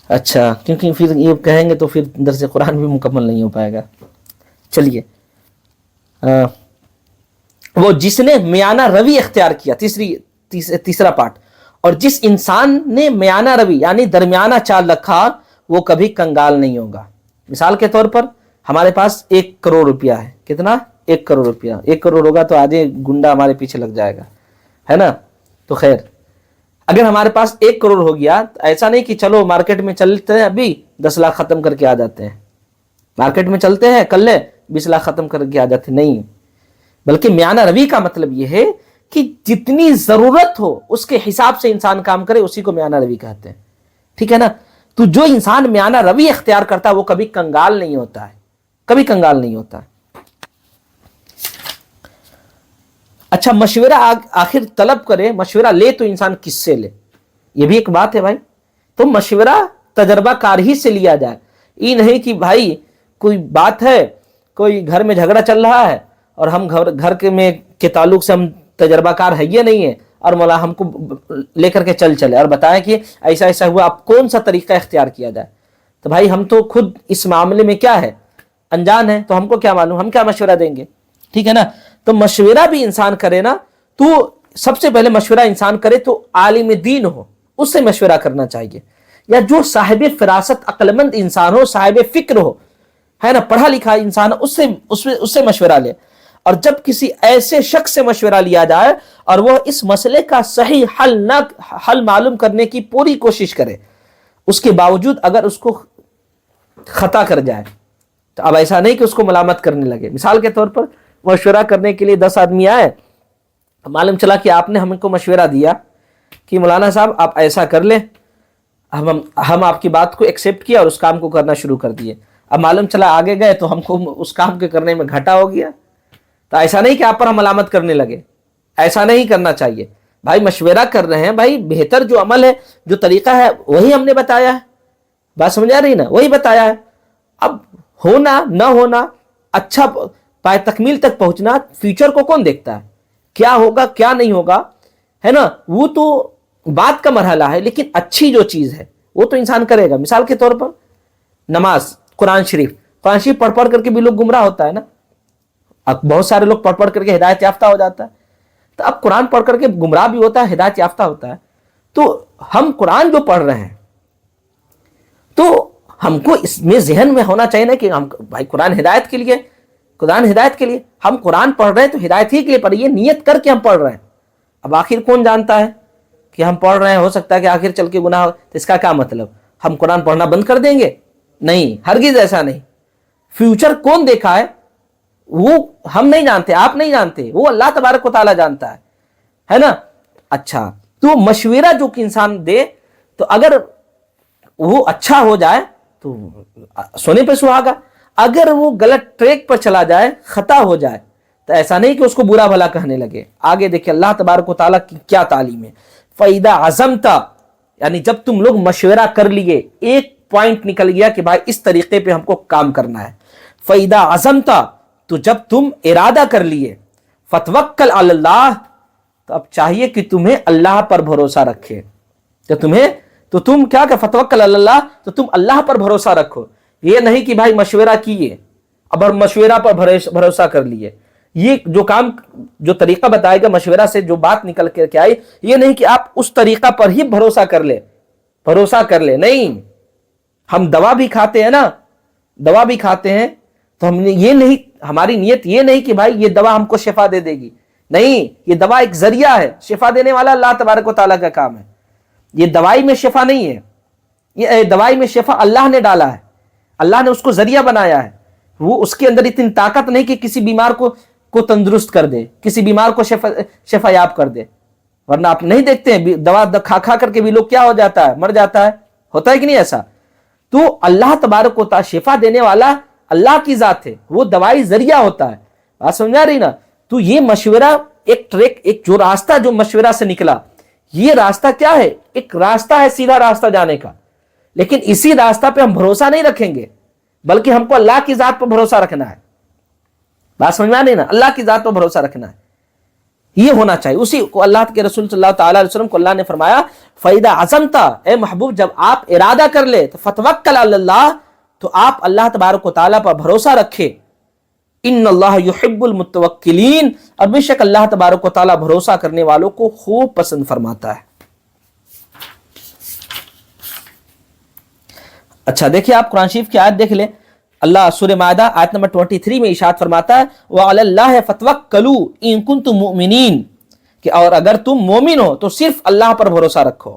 A: اچھا, کیونکہ پھر یہ کہیں گے تو پھر درس قرآن بھی مکمل نہیں ہو پائے گا. چلیے, وہ جس نے میانہ روی اختیار کیا, تیسرا پارٹ, اور جس انسان نے میانہ روی یعنی درمیانہ چال رکھا وہ کبھی کنگال نہیں ہوگا. مثال کے طور پر ہمارے پاس 1 کروڑ روپیہ ہے. کتنا؟ 1 کروڑ روپیہ. 1 کروڑ ہوگا تو آدھے گنڈا ہمارے پیچھے لگ جائے گا, ہے نا. تو خیر, اگر ہمارے پاس 1 کروڑ ہو گیا تو ایسا نہیں کہ چلو مارکیٹ میں چلتے ہیں ابھی 10 لاکھ ختم کر کے آ جاتے ہیں, مارکیٹ میں چلتے ہیں کل لے 20 لاکھ ختم کر کے آ جاتے ہیں. نہیں, بلکہ میانہ روی کا مطلب یہ ہے کہ جتنی ضرورت ہو اس کے حساب سے انسان کام کرے, اسی کو میانہ روی کہتے ہیں. ٹھیک ہے نا. تو جو انسان میانہ روی اختیار کرتا ہے وہ کبھی کنگال نہیں ہوتا ہے, کبھی کنگال نہیں ہوتا ہے. اچھا, مشورہ آخر طلب کرے, مشورہ لے تو انسان کس سے لے, یہ بھی ایک بات ہے بھائی. تو مشورہ تجربہ کار ہی سے لیا جائے. یہ نہیں کہ بھائی کوئی بات ہے, کوئی گھر میں جھگڑا چل رہا ہے اور ہم گھر کے تعلق سے ہم تجربہ کار ہے یہ نہیں ہے, اور مولا ہم کو لے کر کے چلے اور بتائیں کہ ایسا ایسا ہوا, اب کون سا طریقہ اختیار کیا جائے. تو بھائی ہم تو خود اس معاملے میں کیا ہے, انجان ہے, تو ہم کو کیا معلوم, ہم کیا مشورہ دیں گے. ٹھیک ہے نا. تو مشورہ بھی انسان کرے نا, تو سب سے پہلے مشورہ انسان کرے تو عالم دین ہو, اس سے مشورہ کرنا چاہیے, یا جو صاحب فراست عقل مند انسان ہو, صاحب فکر ہو, ہے نا, پڑھا لکھا انسان, اس سے مشورہ لے. اور جب کسی ایسے شخص سے مشورہ لیا جائے اور وہ اس مسئلے کا صحیح حل معلوم کرنے کی پوری کوشش کرے, اس کے باوجود اگر اس کو خطا کر جائے تو اب ایسا نہیں کہ اس کو ملامت کرنے لگے. مثال کے طور پر مشورہ کرنے کے لیے 10 آدمی آئے, معلوم چلا کہ آپ نے ہم کو مشورہ دیا کہ مولانا صاحب آپ ایسا کر لیں, ہم آپ کی بات کو ایکسیپٹ کیا اور اس کام کو کرنا شروع کر دیے. اب معلوم چلا آگے گئے تو ہم کو اس کام کے کرنے میں گھاٹا ہو گیا. تو ایسا نہیں کہ آپ پر ہم ملامت کرنے لگے, ایسا نہیں کرنا چاہیے. بھائی مشورہ کر رہے ہیں, بھائی بہتر جو عمل ہے, جو طریقہ ہے وہی ہم نے بتایا ہے, بات سمجھ آ رہی نا, وہی بتایا ہے. اب ہونا نہ ہونا, اچھا پائے تکمیل تک پہنچنا, فیوچر کو کون دیکھتا ہے, کیا ہوگا کیا نہیں ہوگا, ہے نا, وہ تو بات کا مرحلہ ہے. لیکن اچھی جو چیز ہے وہ تو انسان کرے گا. مثال کے طور پر نماز, قرآن شریف پڑھ کر کے بھی لوگ گمراہ ہوتا ہے نا. اب بہت سارے لوگ پڑھ کر کے ہدایت یافتہ ہو جاتا ہے. تو اب قرآن پڑھ کر کے گمراہ بھی ہوتا ہے, ہدایت یافتہ ہوتا ہے. تو ہم قرآن جو پڑھ رہے ہیں تو ہم کو اس میں ذہن میں ہونا چاہیے نا کہ ہم بھائی قرآن ہدایت کے لیے ہم قرآن پڑھ رہے ہیں تو ہدایت ہی کے لیے پڑھ, یہ نیت کر کے ہم پڑھ رہے ہیں. اب آخر کون جانتا ہے کہ ہم پڑھ رہے ہیں, ہو سکتا ہے کہ آخر چل کے گناہ ہو, تو اس کا کیا مطلب, ہم قرآن پڑھنا بند کر دیں گے؟ نہیں, ہرگز ایسا نہیں. فیوچر کون دیکھا ہے وہ ہم نہیں جانتے, آپ نہیں جانتے, وہ اللہ تبارک و تعالیٰ جانتا ہے نا. اچھا, تو مشورہ جو کہ انسان دے تو اگر وہ اچھا ہو جائے تو سونے پہ سہاگا, اگر وہ غلط ٹریک پر چلا جائے, خطا ہو جائے, تو ایسا نہیں کہ اس کو برا بھلا کہنے لگے. آگے دیکھیں اللہ تبارک و تعالیٰ کی کیا تعلیم ہے. فَإِذَا عَزَمْتَ, یعنی جب تم لوگ مشورہ کر لیے, ایک پوائنٹ نکل گیا کہ بھائی اس طریقے پہ ہم کو کام کرنا ہے. فَإِذَا عَزَمْتَ, تو جب تم ارادہ کر لیے, فَتَوَكَّلْ عَلَى اللَّهِ, تو اب چاہیے کہ تمہیں اللہ پر بھروسہ رکھے. تو تم کیا کہ فَتَوَكَّلْ عَلَى اللَّهِ, تو تم اللہ پر بھروسہ رکھو. یہ نہیں کہ بھائی مشورہ کیے اب مشورہ پر بھروسہ کر لیے. یہ جو طریقہ بتائے گا مشورہ سے جو بات نکل کے آئی, یہ نہیں کہ آپ اس طریقہ پر ہی بھروسہ کر لے. نہیں, ہم دوا بھی کھاتے ہیں نا, دوا بھی کھاتے ہیں تو ہم نے یہ نہیں، ہماری نیت یہ نہیں کہ بھائی یہ دوا ہم کو شفا دے دے گی، نہیں، یہ دوا ایک ذریعہ ہے، شفا دینے والا اللہ تبارک و تعالیٰ کا کام ہے. یہ دوائی میں شفا نہیں ہے، یہ دوائی میں شفا اللہ نے ڈالا ہے، اللہ نے اس کو ذریعہ بنایا ہے. وہ اس کے اندر اتنی طاقت نہیں کہ کسی بیمار کو تندرست کر دے، کسی بیمار کو شفا یاب کر دے. ورنہ آپ نہیں دیکھتے ہیں دوا کھا کھا کر کے بھی لوگ کیا ہو جاتا ہے، مر جاتا ہے، ہوتا ہے کہ نہیں ایسا؟ تو اللہ تبارک و تعالیٰ شفا دینے والا اللہ کی ذات ہے، وہ دوائی ذریعہ ہوتا ہے. بات سمجھا رہی نا؟ تو یہ مشورہ ایک جو راستہ جو مشورہ سے نکلا، یہ راستہ کیا ہے؟ ایک راستہ ہے سیدھا راستہ جانے کا، لیکن اسی راستہ پہ ہم بھروسہ نہیں رکھیں گے، بلکہ ہم کو اللہ کی ذات پر بھروسہ رکھنا ہے. بات سمجھ میں آ رہی نا؟ اللہ کی ذات پر بھروسہ رکھنا ہے، یہ ہونا چاہیے. اسی کو اللہ کے رسول صلی اللہ تعالیٰ علیہ وسلم کو اللہ نے فرمایا فَإِذَا عَزَمْتَ، اے محبوب جب آپ ارادہ کر لے تو فَتَوَكَّلْ عَلَى اللَّهِ، تو آپ اللہ تبارک و تعالیٰ پر بھروسہ رکھے. ان اللہ یحب المتوکلین، اور بے شک اللہ تبارک و تعالیٰ بھروسہ کرنے والوں کو خوب پسند فرماتا ہے. اچھا دیکھیں آپ قرآن شریف کی آیت دیکھ لیں. اللہ سورہ مائدہ آیت نمبر 23 میں ارشاد فرماتا ہے وَعَلَى اللَّهِ فَتَوَكَّلُوا إِن كُنتُم مُؤْمِنِينَ، کہ اور اگر تم مومن ہو تو صرف اللہ پر بھروسہ رکھو.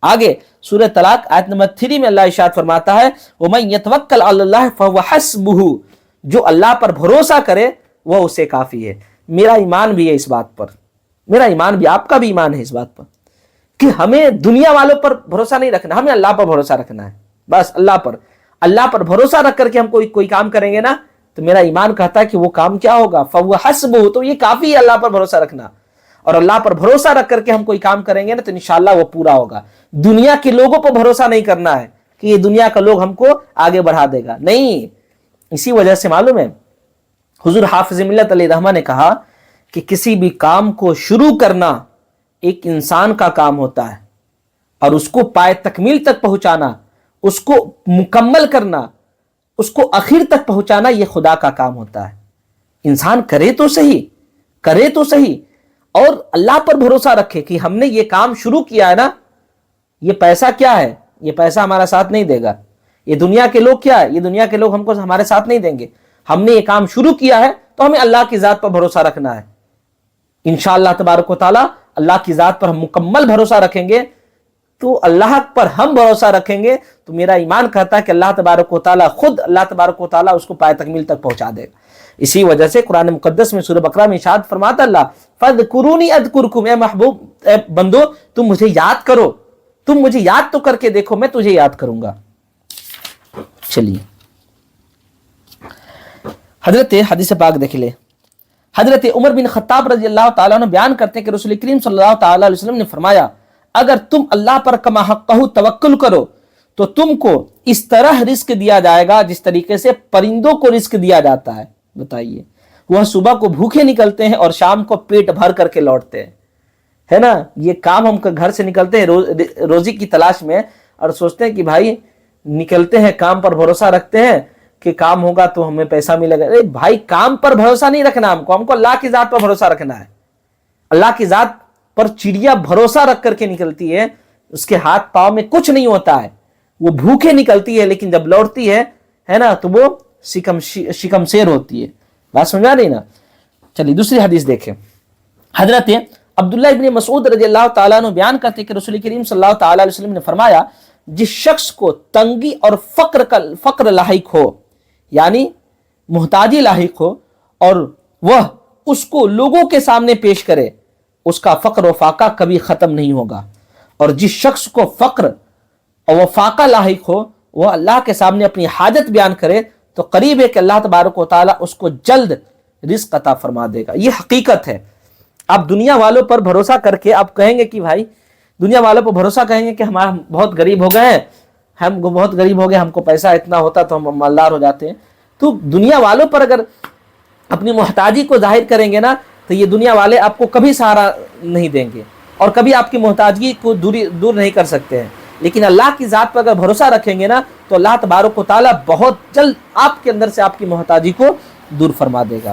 A: آگے سورہ طلاق آیت نمبر 3 میں اللہ ارشاد فرماتا ہے وَمَن يَتَوَكَّلْ عَلَى اللَّهِ فَهُوَ حَسْبُهُ، جو اللہ پر بھروسہ کرے وہ اسے کافی ہے. میرا ایمان بھی ہے اس بات پر، میرا ایمان بھی، آپ کا بھی ایمان ہے اس بات پر کہ ہمیں دنیا والوں پر بھروسہ نہیں رکھنا، ہمیں اللہ پر بھروسہ رکھنا ہے. بس اللہ پر بھروسہ رکھ کر کے ہم کوئی کام کریں گے نا، تو میرا ایمان کہتا ہے کہ وہ کام کیا ہوگا؟ فَهُوَ حَسْبُهُ، تو یہ کافی ہے اللہ پر بھروسہ رکھنا. اور اللہ پر بھروسہ رکھ کر کے ہم کوئی کام کریں گے نا تو انشاءاللہ وہ پورا ہوگا. دنیا کے لوگوں پر بھروسہ نہیں کرنا ہے کہ یہ دنیا کا لوگ ہم کو آگے بڑھا دے گا، نہیں. اسی وجہ سے معلوم ہے حضور حافظ ملت علیہ رحمہ نے کہا کہ کسی بھی کام کو شروع کرنا ایک انسان کا کام ہوتا ہے، اور اس کو پائے تکمیل تک پہنچانا، اس کو مکمل کرنا، اس کو آخر تک پہنچانا یہ خدا کا کام ہوتا ہے. انسان کرے تو صحیح اور اللہ پر بھروسہ رکھے کہ ہم نے یہ کام شروع کیا ہے نا، یہ پیسہ کیا ہے؟ یہ پیسہ ہمارا ساتھ نہیں دے گا. یہ دنیا کے لوگ کیا ہے؟ یہ دنیا کے لوگ ہم کو ہمارے ساتھ نہیں دیں گے. ہم نے یہ کام شروع کیا ہے تو ہمیں اللہ کی ذات پر بھروسہ رکھنا ہے. انشاءاللہ تبارک و تعالی اللہ کی ذات پر ہم مکمل بھروسہ رکھیں گے تو اللہ پر ہم بھروسہ رکھیں گے تو میرا ایمان کہتا ہے کہ اللہ تبارک و تعالی خود اللہ تبارک و تعالی اس کو پائے تکمیل تک پہنچا دے گا. اسی وجہ سے قرآن مقدس میں سورہ بقرہ میں ارشاد فرماتا اللہ فَاذْكُرُونِي أَذْكُرْكُمْ، اے محبوب، اے بندو تم مجھے یاد کرو، تم مجھے یاد تو کر کے دیکھو، میں تجھے یاد کروں گا. چلیے حدیث پاک دیکھ لے. حضرت عمر بن خطاب رضی اللہ تعالیٰ عنہ بیان کرتے ہیں کہ رسول کریم صلی اللہ تعالیٰ علیہ وسلم نے فرمایا اگر تم اللہ پر کما حقہ توکل کرو تو تم کو اس طرح رزق دیا جائے گا جس طریقے سے پرندوں کو رزق دیا جاتا ہے. بتائیے، وہ صبح کو بھوکے نکلتے ہیں اور شام کو پیٹ بھر کر کے لوٹتے ہیں، ہے نا. یہ کام ہم گھر سے نکلتے ہیں روزی کی تلاش میں اور سوچتے ہیں کہ بھائی نکلتے ہیں کام پر بھروسہ رکھتے ہیں کہ کام ہوگا تو ہمیں پیسہ ملے گا. ارے بھائی کام پر بھروسہ نہیں رکھنا، ہم کو اللہ کی ذات پر بھروسہ رکھنا ہے. اللہ کی ذات پر چڑیا بھروسہ رکھ کر کے نکلتی ہے، اس کے ہاتھ پاؤں میں کچھ نہیں ہوتا ہے، وہ بھوکے نکلتی ہے لیکن جب لوٹتی ہے نا تو وہ شکمشیر ہوتی ہے. بات سمجھا نہیں نا؟ چلیے دوسری حدیث دیکھیں. حضرت عبداللہ ابن مسعود رضی اللہ تعالیٰ عنہ بیان کرتے کہ رسول کریم صلی اللہ تعالیٰ علیہ وسلم نے فرمایا جس شخص کو تنگی اور فقر لاحق ہو، یعنی محتاجی لاحق ہو، اور وہ اس کو لوگوں کے سامنے پیش کرے، اس کا فقر و فاقہ کبھی ختم نہیں ہوگا. اور جس شخص کو فقر اور وہ فاقہ لاحق ہو، وہ اللہ کے سامنے اپنی حاجت بیان کرے تو قریب ہے کہ اللہ تبارک و تعالیٰ اس کو جلد رزق عطا فرما دے گا. یہ حقیقت ہے. آپ دنیا والوں پر بھروسہ کر کے آپ کہیں گے کہ بھائی دنیا والوں پر بھروسہ کہیں گے کہ ہمارا بہت غریب ہو گئے ہیں، ہم بہت غریب ہو گئے، ہم کو پیسہ اتنا ہوتا تو ہم مالدار ہو جاتے ہیں. تو دنیا والوں پر اگر اپنی محتاجی کو ظاہر کریں گے نا تو یہ دنیا والے آپ کو کبھی سہارا نہیں دیں گے اور کبھی آپ کی محتاجگی کو دور نہیں کر سکتے ہیں. لیکن اللہ کی ذات پر اگر بھروسہ رکھیں گے نا تو اللہ تبارک و تعالیٰ بہت جلد آپ کے اندر سے آپ کی محتاجی کو دور فرما دے گا.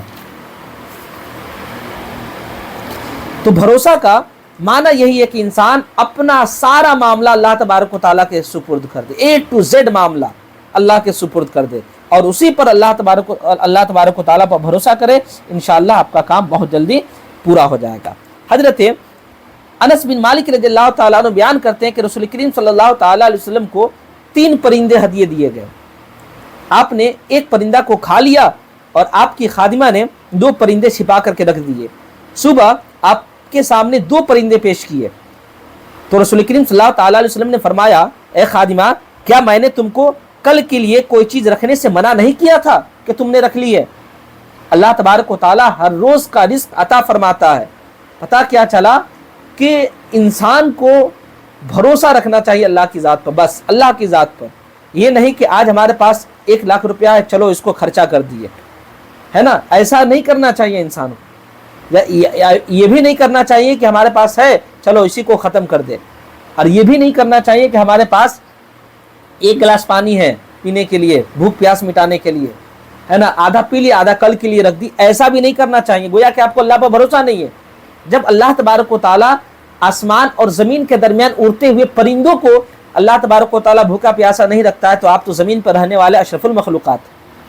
A: تو بھروسہ کا معنی یہی ہے کہ انسان اپنا سارا معاملہ اللہ تبارک و تعالیٰ کے سپرد کر دے، A to Z معاملہ اللہ کے سپرد کر دے اور اسی پر اللہ تبارک و تعالیٰ پر بھروسہ کرے، انشاءاللہ آپ کا کام بہت جلدی پورا ہو جائے گا۔ حضرت انس بن مالک رضی اللہ تعالیٰ عنہ بیان کرتے ہیں کہ رسول کریم صلی اللہ تعالیٰ علیہ وسلم کو 3 پرندے ہدیے دیے گئے۔ آپ نے ایک پرندہ کو کھا لیا اور آپ کی خادمہ نے 2 پرندے چھپا کر کے رکھ دیے۔ صبح آپ کے سامنے 2 پرندے پیش کیے تو رسول کریم صلی اللہ تعالیٰ علیہ وسلم نے فرمایا، اے خادمہ، کیا میں نے تم کو کل کے لیے کوئی چیز رکھنے سے منع نہیں کیا تھا کہ تم نے رکھ لی ہے؟ اللہ تبارک و تعالیٰ ہر روز کا رزق عطا فرماتا ہے۔ پتہ کیا چلا کہ انسان کو بھروسہ رکھنا چاہیے اللہ کی ذات پر، بس اللہ کی ذات پر۔ یہ نہیں کہ آج ہمارے پاس 1 لاکھ روپیہ ہے، چلو اس کو خرچہ کر دیے، ہے نا، ایسا نہیں کرنا چاہیے انسان کو۔ یہ بھی نہیں کرنا چاہیے کہ ہمارے پاس ہے چلو اسی کو ختم کر دے، اور یہ بھی نہیں کرنا چاہیے کہ ہمارے پاس 1 گلاس پانی ہے پینے کے لیے، بھوک پیاس مٹانے کے لیے، ہے نا، آدھا پی لیا آدھا کل کے لیے رکھ دی، ایسا بھی نہیں کرنا چاہیے، گویا کہ آپ کو اللہ پر بھروسہ نہیں ہے۔ جب اللہ تبارک و تعالیٰ آسمان اور زمین کے درمیان اڑتے ہوئے پرندوں کو اللہ تبارک و تعالیٰ بھوکا پیاسا نہیں رکھتا ہے، تو آپ تو زمین پر رہنے والے اشرف المخلوقات،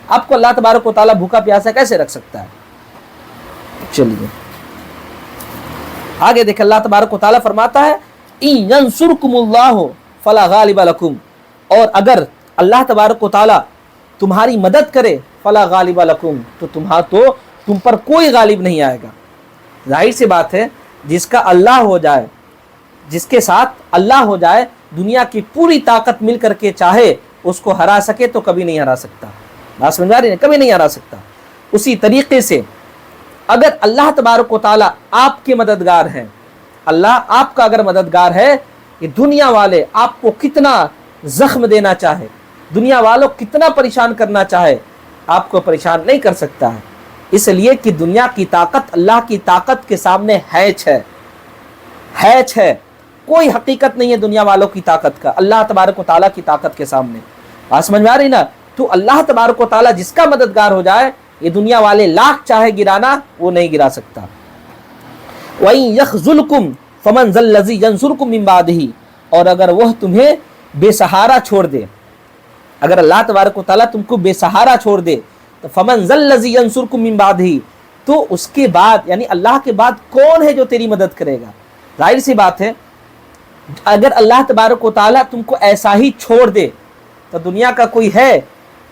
A: آپ کو اللہ تبارک و تعالیٰ بھوکا پیاسا کیسے رکھ سکتا ہے؟ چلیے آگے دیکھ، اللہ تبارک و تعالیٰ فرماتا ہے اِن يَنْصُرْكُمُ اللَّهُ فَلَا غَالِبَ لَكُمْ، اور اگر اللہ تبارک و تعالیٰ تمہاری مدد کرے فَلَا غَالِبَ لَكُمْ، تو تم پر کوئی غالب نہیں آئے گا۔ ظاہر سی بات ہے، جس کا اللہ ہو جائے، جس کے ساتھ اللہ ہو جائے، دنیا کی پوری طاقت مل کر کے چاہے اس کو ہرا سکے تو کبھی نہیں ہرا سکتا۔ بات سمجھا رہی ہے؟ کبھی نہیں ہرا سکتا۔ اسی طریقے سے اگر اللہ تبارک و تعالیٰ آپ کے مددگار ہیں، اللہ آپ کا اگر مددگار ہے، یہ دنیا والے آپ کو کتنا زخم دینا چاہے، دنیا والوں کتنا پریشان کرنا چاہے، آپ کو پریشان نہیں کر سکتا ہے، اس لیے کہ دنیا کی طاقت اللہ کی طاقت کے سامنے ہیچ ہے، کوئی حقیقت نہیں ہے دنیا والوں کی طاقت کا اللہ تبارک و تعالیٰ کی طاقت کے سامنے۔ بات سمجھ میں آ رہی نا؟ تو اللہ تبارک و تعالیٰ جس کا مددگار ہو جائے، یہ دنیا والے لاکھ چاہے گرانا، وہ نہیں گرا سکتا۔ وَإِن يَخْذُلْكُمْ فَمَنْ ذَا الَّذِي يَنْصُرُكُمْ مِنْ بَعْدِهِ، اور اگر وہ تمہیں بے سہارا چھوڑ دے، اگر اللہ تبارک و تعالیٰ تم کو بے سہارا چھوڑ دے تو فَمَنْ ذَا الَّذِي يَنْصُرُكُمْ مِنْ بَعْدِهِ، تو اس کے بعد یعنی اللہ کے بعد کون ہے جو تیری مدد کرے گا؟ ظاہر سی بات ہے، اگر اللہ تبارک و تعالیٰ تم کو ایسا ہی چھوڑ دے تو دنیا کا کوئی ہے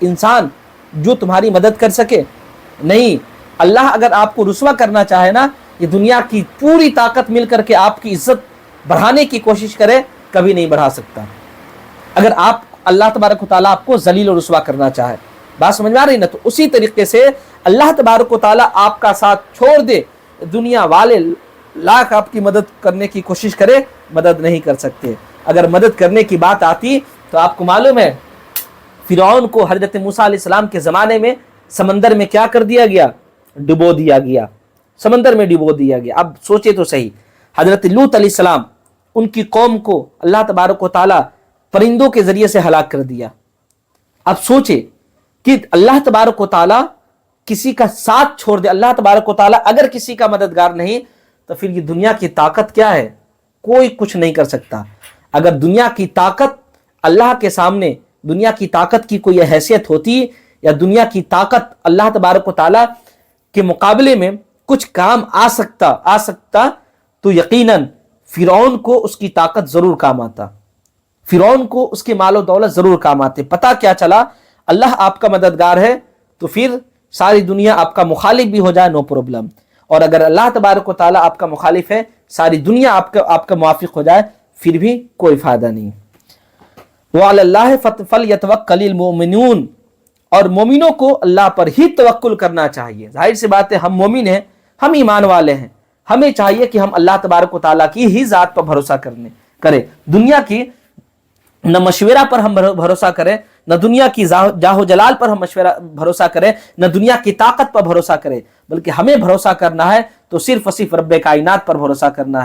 A: انسان جو تمہاری مدد کر سکے؟ نہیں۔ اللہ اگر آپ کو رسوا کرنا چاہے نا، یہ دنیا کی پوری طاقت مل کر کے آپ کی عزت بڑھانے کی کوشش کرے، کبھی نہیں بڑھا سکتا۔ اگر آپ اللہ تبارک و تعالیٰ آپ کو ذلیل و رسوا کرنا چاہے، بات سمجھ میں آ رہی نا؟ تو اسی طریقے سے اللہ تبارک و تعالیٰ آپ کا ساتھ چھوڑ دے، دنیا والے لاکھ آپ کی مدد کرنے کی کوشش کرے، مدد نہیں کر سکتے۔ اگر مدد کرنے کی بات آتی تو آپ کو معلوم ہے فرعون کو حضرت موسیٰ علیہ السلام کے زمانے میں سمندر میں کیا کر دیا گیا؟ ڈبو دیا گیا، سمندر میں ڈبو دیا گیا۔ اب سوچے تو صحیح، حضرت لوط علیہ السلام، ان کی قوم کو اللہ تبارک و تعالیٰ پرندوں کے ذریعے سے ہلاک کر دیا۔ اب سوچے کہ اللہ تبارک و تعالیٰ کسی کا ساتھ چھوڑ دے، اللہ تبارک و تعالیٰ اگر کسی کا مددگار نہیں تو پھر یہ دنیا کی طاقت کیا ہے؟ کوئی کچھ نہیں کر سکتا۔ اگر دنیا کی طاقت اللہ کے سامنے، دنیا کی طاقت کی کوئی حیثیت ہوتی، یا دنیا کی طاقت اللہ تبارک و تعالیٰ کے مقابلے میں کچھ کام آ سکتا تو یقیناً فرعون کو اس کی طاقت ضرور کام آتا، فرعون کو اس کے مال و دولت ضرور کام آتے۔ پتہ کیا چلا؟ اللہ آپ کا مددگار ہے تو پھر ساری دنیا آپ کا مخالف بھی ہو جائے، نو پرابلم، اور اگر اللہ تبارک و تعالیٰ آپ کا مخالف ہے، ساری دنیا آپ کا موافق ہو جائے، پھر بھی کوئی فائدہ نہیں۔ وَعَلَى اللَّهِ فَلْيَتَوَكَّلِ الْمُؤْمِنُونَ، اور مومنوں کو اللہ پر ہی توکل کرنا چاہیے۔ ظاہر سی بات ہے، ہم مومن ہیں، ہم ایمان والے ہیں، ہمیں چاہیے کہ ہم اللہ تبارک و تعالیٰ کی ہی ذات پر بھروسہ کریں، دنیا کی نہ مشورہ پر ہم بھروسہ کریں، نہ دنیا کی جاہ و جلال پر ہم بھروسہ کریں، نہ دنیا کی طاقت پر بھروسہ کریں، بلکہ ہمیں بھروسہ کرنا ہے تو صرف اور صرف رب کائنات پر بھروسہ کرنا ہے۔